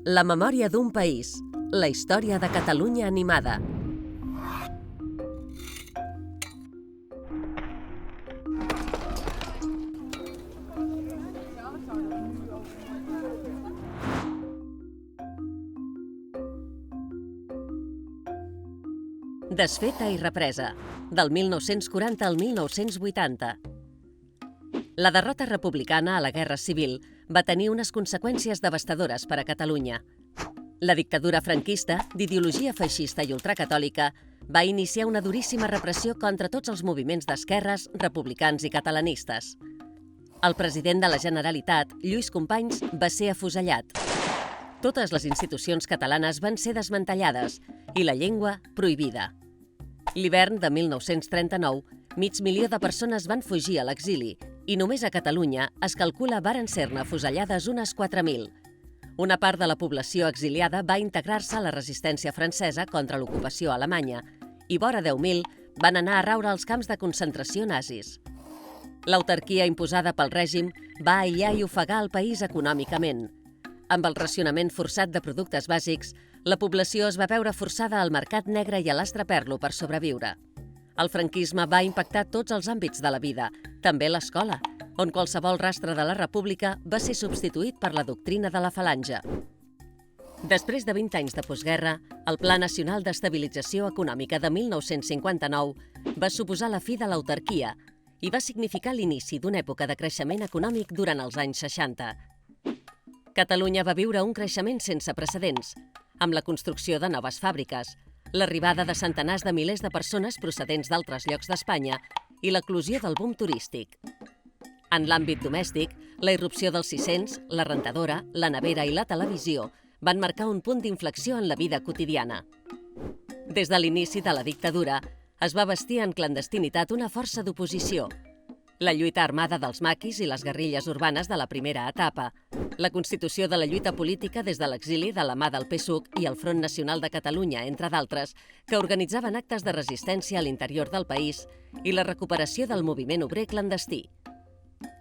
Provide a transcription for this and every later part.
La memòria d'un país. La història de Catalunya animada. Desfeta i represa, del 1940 al 1980. La derrota republicana a la Guerra Civil va tenir unes conseqüències devastadores per a Catalunya. La dictadura franquista, d'ideologia feixista i ultracatòlica, va iniciar una duríssima repressió contra tots els moviments d'esquerres, republicans i catalanistes. El president de la Generalitat, Lluís Companys, va ser afusellat. Totes les institucions catalanes van ser desmantellades i la llengua prohibida. L'hivern de 1939, mig milió de persones van fugir a l'exili i només a Catalunya es calcula varen ser-ne afusellades unes 4.000. Una part de la població exiliada va integrar-se a la resistència francesa contra l'ocupació alemanya i vora 10.000 van anar a raure als camps de concentració nazis. L'autarquia imposada pel règim va aïllar i ofegar el país econòmicament. Amb el racionament forçat de productes bàsics, la població es va veure forçada al mercat negre i a l'estraperlo per sobreviure. El franquisme va impactar tots els àmbits de la vida, també l'escola, on qualsevol rastre de la república va ser substituït per la doctrina de la falange. Després de 20 anys de postguerra, el Pla Nacional d'Estabilització Econòmica de 1959 va suposar la fi de l'autarquia i va significar l'inici d'una època de creixement econòmic durant els anys 60. Catalunya va viure un creixement sense precedents, amb la construcció de noves fàbriques, l'arribada de centenars de milers de persones procedents d'altres llocs d'Espanya i l'eclosió del boom turístic. En l'àmbit domèstic, la irrupció dels 600, la rentadora, la nevera i la televisió van marcar un punt d'inflexió en la vida quotidiana. Des de l'inici de la dictadura, es va bastir en clandestinitat una força d'oposició. La lluita armada dels maquis i les guerrilles urbanes de la primera etapa, la constitució de la lluita política des de l'exili de la mà del PSUC i el Front Nacional de Catalunya, entre d'altres, que organitzaven actes de resistència a l'interior del país i la recuperació del moviment obrer clandestí.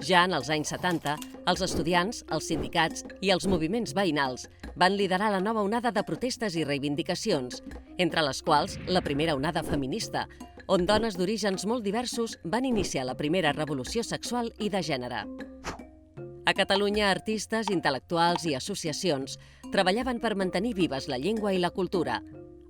Ja en els anys 70, els estudiants, els sindicats i els moviments veïnals van liderar la nova onada de protestes i reivindicacions, entre les quals la primera onada feminista, on dones d'orígens molt diversos van iniciar la primera revolució sexual i de gènere. A Catalunya, artistes, intel·lectuals i associacions treballaven per mantenir vives la llengua i la cultura.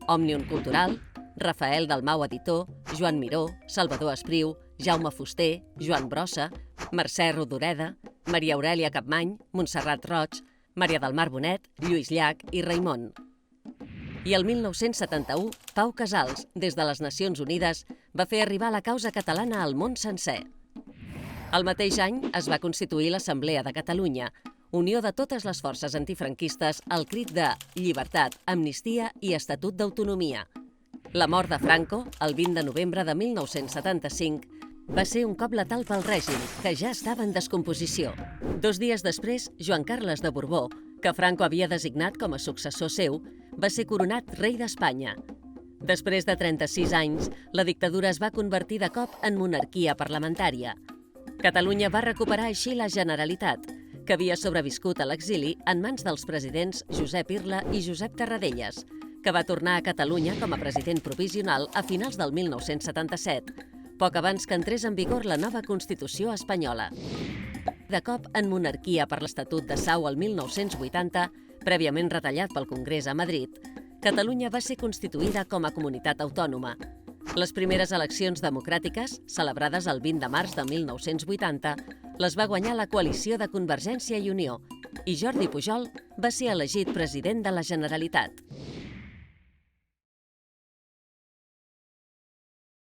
Òmnium Cultural, Rafael Dalmau Editor, Joan Miró, Salvador Espriu, Jaume Fuster, Joan Brossa, Mercè Rodoreda, Maria Aurèlia Capmany, Montserrat Roig, Maria del Mar Bonet, Lluís Llach i Raimon. I el 1971, Pau Casals, des de les Nacions Unides, va fer arribar la causa catalana al món sencer. El mateix any es va constituir l'Assemblea de Catalunya, unió de totes les forces antifranquistes al crit de llibertat, amnistia i estatut d'autonomia. La mort de Franco, el 20 de novembre de 1975, va ser un cop letal pel règim, que ja estava en descomposició. 2 dies després, Joan Carles de Borbó, que Franco havia designat com a successor seu, va ser coronat rei d'Espanya. Després de 36 anys, la dictadura es va convertir de cop en monarquia parlamentària. Catalunya va recuperar així la Generalitat, que havia sobreviscut a l'exili en mans dels presidents Josep Irla i Josep Tarradellas, que va tornar a Catalunya com a president provisional a finals del 1977, poc abans que entrés en vigor la nova Constitució espanyola. De cop en monarquia per l'Estatut de Sau el 1980, prèviament retallat pel Congrés a Madrid, Catalunya va ser constituïda com a comunitat autònoma. Les primeres eleccions democràtiques, celebrades el 20 de març de 1980, les va guanyar la coalició de Convergència i Unió i Jordi Pujol va ser elegit president de la Generalitat.